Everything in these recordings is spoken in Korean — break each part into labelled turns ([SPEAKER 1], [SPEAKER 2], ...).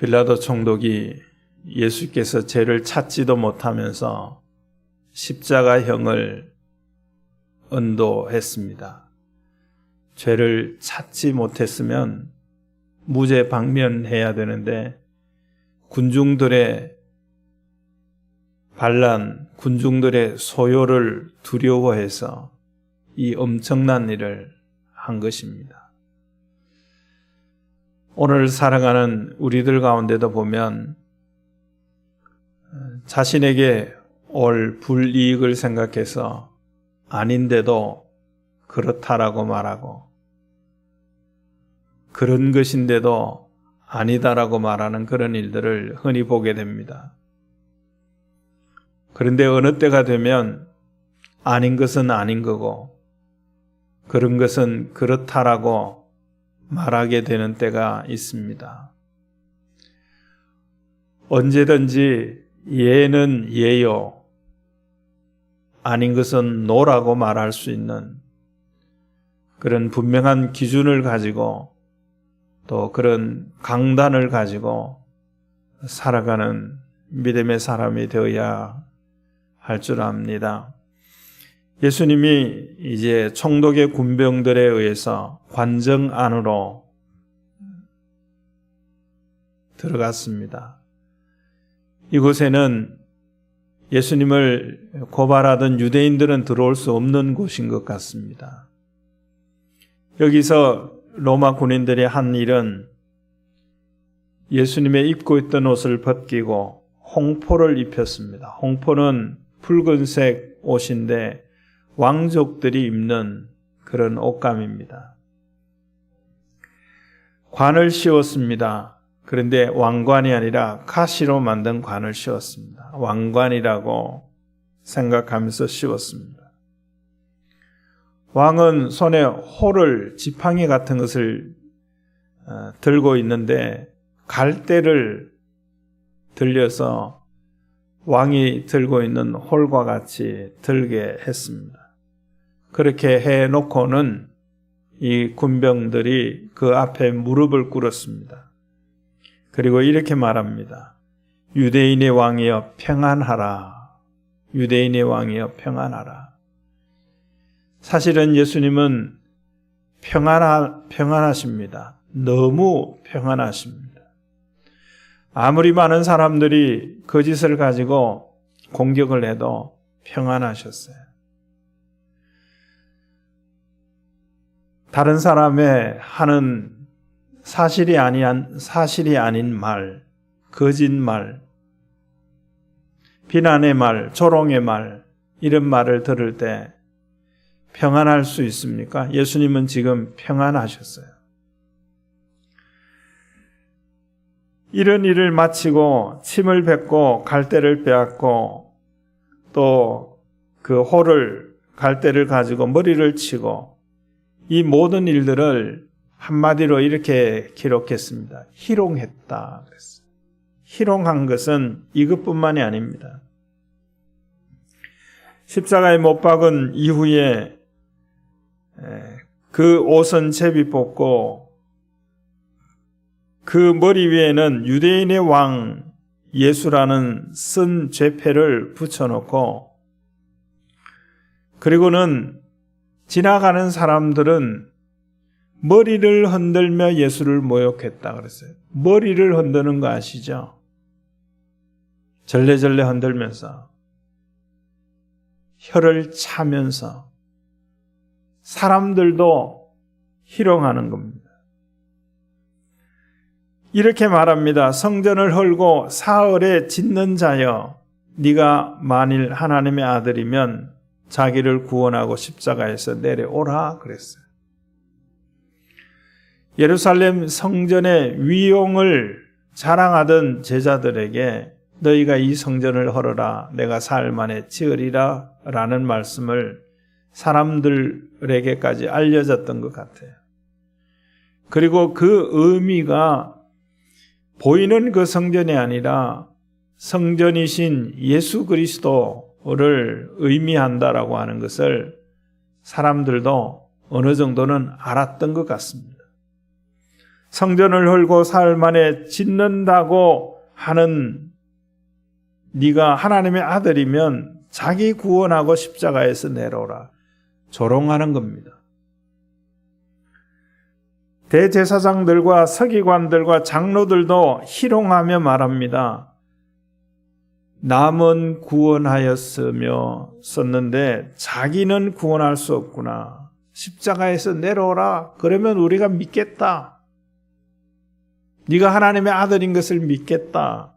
[SPEAKER 1] 빌라도 총독이 예수께서 죄를 찾지도 못하면서 십자가형을 언도했습니다. 죄를 찾지 못했으면 무죄 방면해야 되는데 군중들의 반란, 군중들의 소요를 두려워해서 이 엄청난 일을 한 것입니다. 오늘 살아가는 우리들 가운데도 보면 자신에게 올 불이익을 생각해서 아닌데도 그렇다라고 말하고 그런 것인데도 아니다라고 말하는 그런 일들을 흔히 보게 됩니다. 그런데 어느 때가 되면 아닌 것은 아닌 거고 그런 것은 그렇다라고 말하게 되는 때가 있습니다. 언제든지 예는 예요, 아닌 것은 노라고 말할 수 있는 그런 분명한 기준을 가지고 또 그런 강단을 가지고 살아가는 믿음의 사람이 되어야 할 줄 압니다. 예수님이 이제 총독의 군병들에 의해서 관정 안으로 들어갔습니다. 이곳에는 예수님을 고발하던 유대인들은 들어올 수 없는 곳인 것 같습니다. 여기서 로마 군인들이 한 일은 예수님의 입고 있던 옷을 벗기고 홍포를 입혔습니다. 홍포는 붉은색 옷인데 왕족들이 입는 그런 옷감입니다. 관을 씌웠습니다. 그런데 왕관이 아니라 가시로 만든 관을 씌웠습니다. 왕관이라고 생각하면서 씌웠습니다. 왕은 손에 호를, 지팡이 같은 것을 들고 있는데 갈대를 들려서 왕이 들고 있는 홀과 같이 들게 했습니다. 그렇게 해놓고는 이 군병들이 그 앞에 무릎을 꿇었습니다. 그리고 이렇게 말합니다. 유대인의 왕이여 평안하라. 유대인의 왕이여 평안하라. 사실은 예수님은 평안하십니다. 너무 평안하십니다. 아무리 많은 사람들이 거짓을 가지고 공격을 해도 평안하셨어요. 다른 사람의 하는 사실이 아닌 말, 거짓말, 비난의 말, 조롱의 말, 이런 말을 들을 때 평안할 수 있습니까? 예수님은 지금 평안하셨어요. 이런 일을 마치고 침을 뱉고 갈대를 빼앗고 또 그 호를, 갈대를 가지고 머리를 치고 이 모든 일들을 한마디로 이렇게 기록했습니다. 희롱했다 그랬어요. 희롱한 것은 이것뿐만이 아닙니다. 십자가에 못 박은 이후에 그 옷은 제비 뽑고 그 머리 위에는 유대인의 왕 예수라는 쓴 죄패를 붙여놓고 그리고는 지나가는 사람들은 머리를 흔들며 예수를 모욕했다 그랬어요. 머리를 흔드는 거 아시죠? 절레절레 흔들면서 혀를 차면서 사람들도 희롱하는 겁니다. 이렇게 말합니다. 성전을 헐고 사흘에 짓는 자여 네가 만일 하나님의 아들이면 자기를 구원하고 십자가에서 내려오라 그랬어요. 예루살렘 성전의 위용을 자랑하던 제자들에게 너희가 이 성전을 헐어라 내가 사흘 만에 지으리라 라는 말씀을 사람들에게까지 알려졌던 것 같아요. 그리고 그 의미가 보이는 그 성전이 아니라 성전이신 예수 그리스도를 의미한다라고 하는 것을 사람들도 어느 정도는 알았던 것 같습니다. 성전을 헐고 사흘 만에 짓는다고 하는 네가 하나님의 아들이면 자기 구원하고 십자가에서 내려오라. 조롱하는 겁니다. 대제사장들과 서기관들과 장로들도 희롱하며 말합니다. 남은 구원하였으며 썼는데 자기는 구원할 수 없구나. 십자가에서 내려오라. 그러면 우리가 믿겠다. 네가 하나님의 아들인 것을 믿겠다.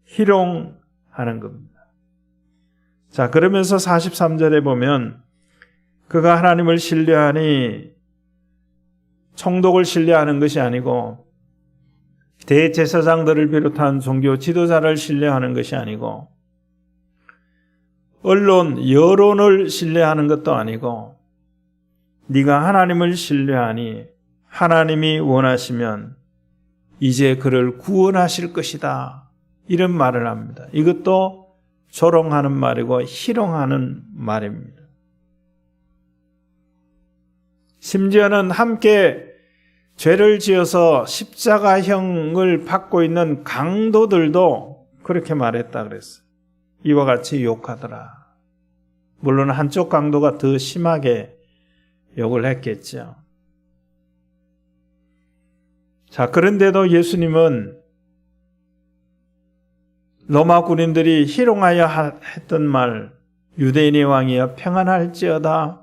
[SPEAKER 1] 희롱하는 겁니다. 자, 그러면서 43절에 보면 그가 하나님을 신뢰하니 총독을 신뢰하는 것이 아니고 대제사장들을 비롯한 종교 지도자를 신뢰하는 것이 아니고 언론, 여론을 신뢰하는 것도 아니고 네가 하나님을 신뢰하니 하나님이 원하시면 이제 그를 구원하실 것이다. 이런 말을 합니다. 이것도 조롱하는 말이고 희롱하는 말입니다. 심지어는 함께 죄를 지어서 십자가형을 받고 있는 강도들도 그렇게 말했다 그랬어요. 이와 같이 욕하더라. 물론 한쪽 강도가 더 심하게 욕을 했겠죠. 자, 그런데도 예수님은 로마 군인들이 희롱하여 했던 말, 유대인의 왕이여 평안할지어다,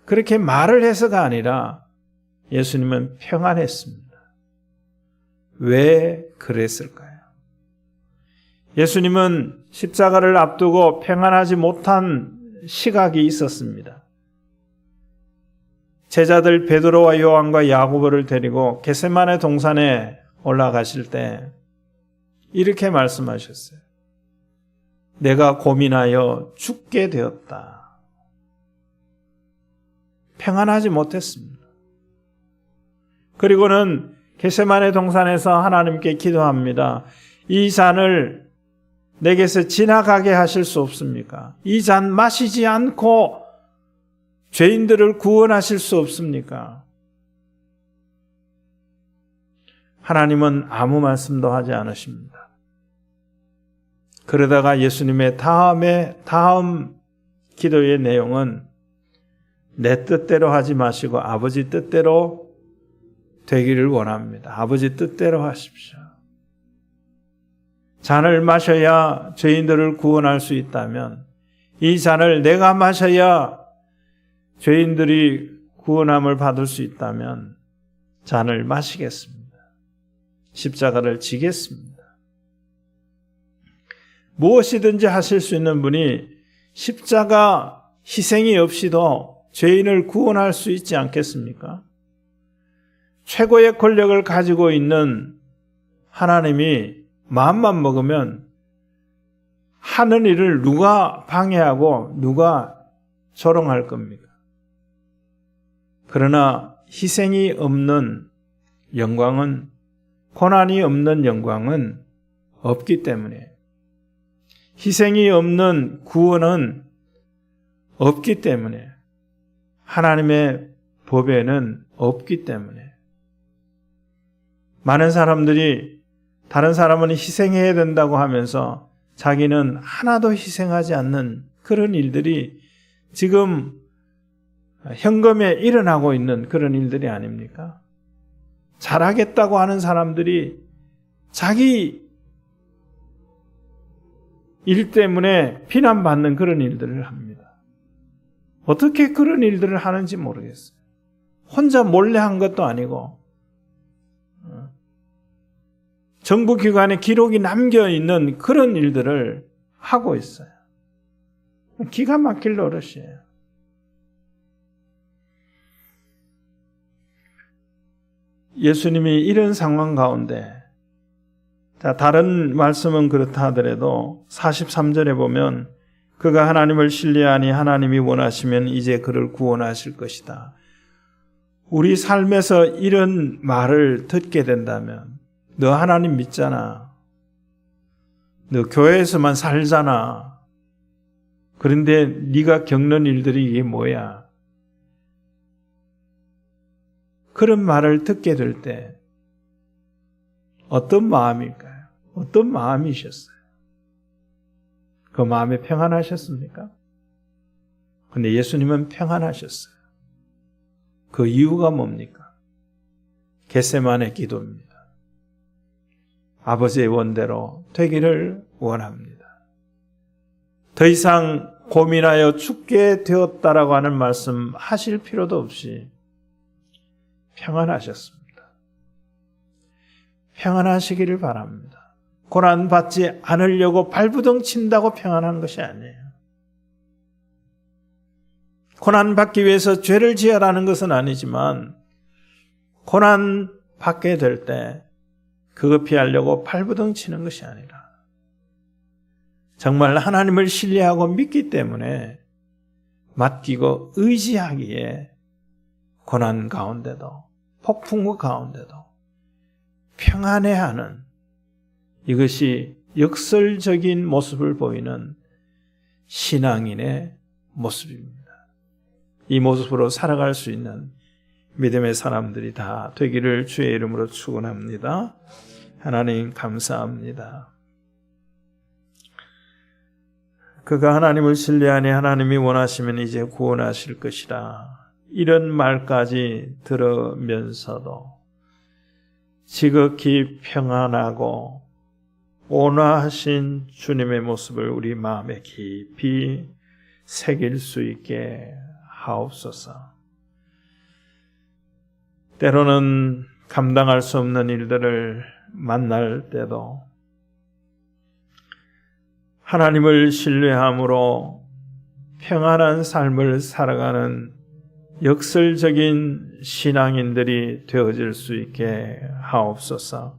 [SPEAKER 1] 그렇게 말을 해서가 아니라 예수님은 평안했습니다. 왜 그랬을까요? 예수님은 십자가를 앞두고 평안하지 못한 시각이 있었습니다. 제자들 베드로와 요한과 야고보를 데리고 겟세마네 동산에 올라가실 때 이렇게 말씀하셨어요. 내가 고민하여 죽게 되었다. 평안하지 못했습니다. 그리고는 겟세마네 동산에서 하나님께 기도합니다. 이 잔을 내게서 지나가게 하실 수 없습니까? 이 잔 마시지 않고 죄인들을 구원하실 수 없습니까? 하나님은 아무 말씀도 하지 않으십니다. 그러다가 예수님의 다음 기도의 내용은 내 뜻대로 하지 마시고 아버지 뜻대로 되기를 원합니다. 아버지 뜻대로 하십시오. 잔을 마셔야 죄인들을 구원할 수 있다면 이 잔을 내가 마셔야 죄인들이 구원함을 받을 수 있다면 잔을 마시겠습니다. 십자가를 지겠습니다. 무엇이든지 하실 수 있는 분이 십자가 희생이 없이도 죄인을 구원할 수 있지 않겠습니까? 최고의 권력을 가지고 있는 하나님이 마음만 먹으면 하는 일을 누가 방해하고 누가 조롱할 겁니까? 그러나 희생이 없는 영광은, 고난이 없는 영광은 없기 때문에, 희생이 없는 구원은 없기 때문에, 하나님의 법에는 없기 때문에, 많은 사람들이 다른 사람은 희생해야 된다고 하면서 자기는 하나도 희생하지 않는 그런 일들이 지금 현금에 일어나고 있는 그런 일들이 아닙니까? 잘하겠다고 하는 사람들이 자기 일 때문에 비난받는 그런 일들을 합니다. 어떻게 그런 일들을 하는지 모르겠어요. 혼자 몰래 한 것도 아니고 정부기관에 기록이 남겨있는 그런 일들을 하고 있어요. 기가 막힐 노릇이에요. 예수님이 이런 상황 가운데, 자, 다른 말씀은 그렇다 하더라도 43절에 보면 그가 하나님을 신뢰하니 하나님이 원하시면 이제 그를 구원하실 것이다. 우리 삶에서 이런 말을 듣게 된다면, 너 하나님 믿잖아. 너 교회에서만 살잖아. 그런데 네가 겪는 일들이 이게 뭐야? 그런 말을 듣게 될 때 어떤 마음일까요? 어떤 마음이셨어요? 그 마음에 평안하셨습니까? 근데 예수님은 평안하셨어요. 그 이유가 뭡니까? 겟세마네 기도입니다. 아버지의 원대로 되기를 원합니다. 더 이상 고민하여 죽게 되었다라고 하는 말씀 하실 필요도 없이 평안하셨습니다. 평안하시기를 바랍니다. 고난받지 않으려고 발부둥 친다고 평안한 것이 아니에요. 고난받기 위해서 죄를 지으라는 것은 아니지만 고난받게 될 때 그거 피하려고 발부둥 치는 것이 아니라 정말 하나님을 신뢰하고 믿기 때문에 맡기고 의지하기에 고난 가운데도 폭풍우 가운데도 평안해하는 이것이 역설적인 모습을 보이는 신앙인의 모습입니다. 이 모습으로 살아갈 수 있는 믿음의 사람들이 다 되기를 주의 이름으로 축원합니다. 하나님 감사합니다. 그가 하나님을 신뢰하니 하나님이 원하시면 이제 구원하실 것이라 이런 말까지 들으면서도 지극히 평안하고 온화하신 주님의 모습을 우리 마음에 깊이 새길 수 있게 하옵소서. 때로는 감당할 수 없는 일들을 만날 때도 하나님을 신뢰함으로 평안한 삶을 살아가는 역설적인 신앙인들이 되어질 수 있게 하옵소서.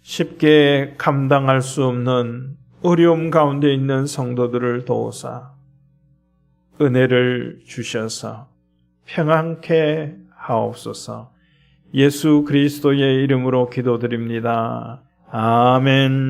[SPEAKER 1] 쉽게 감당할 수 없는 어려움 가운데 있는 성도들을 도우사 은혜를 주셔서 평안케 하옵소서. 예수 그리스도의 이름으로 기도드립니다. 아멘.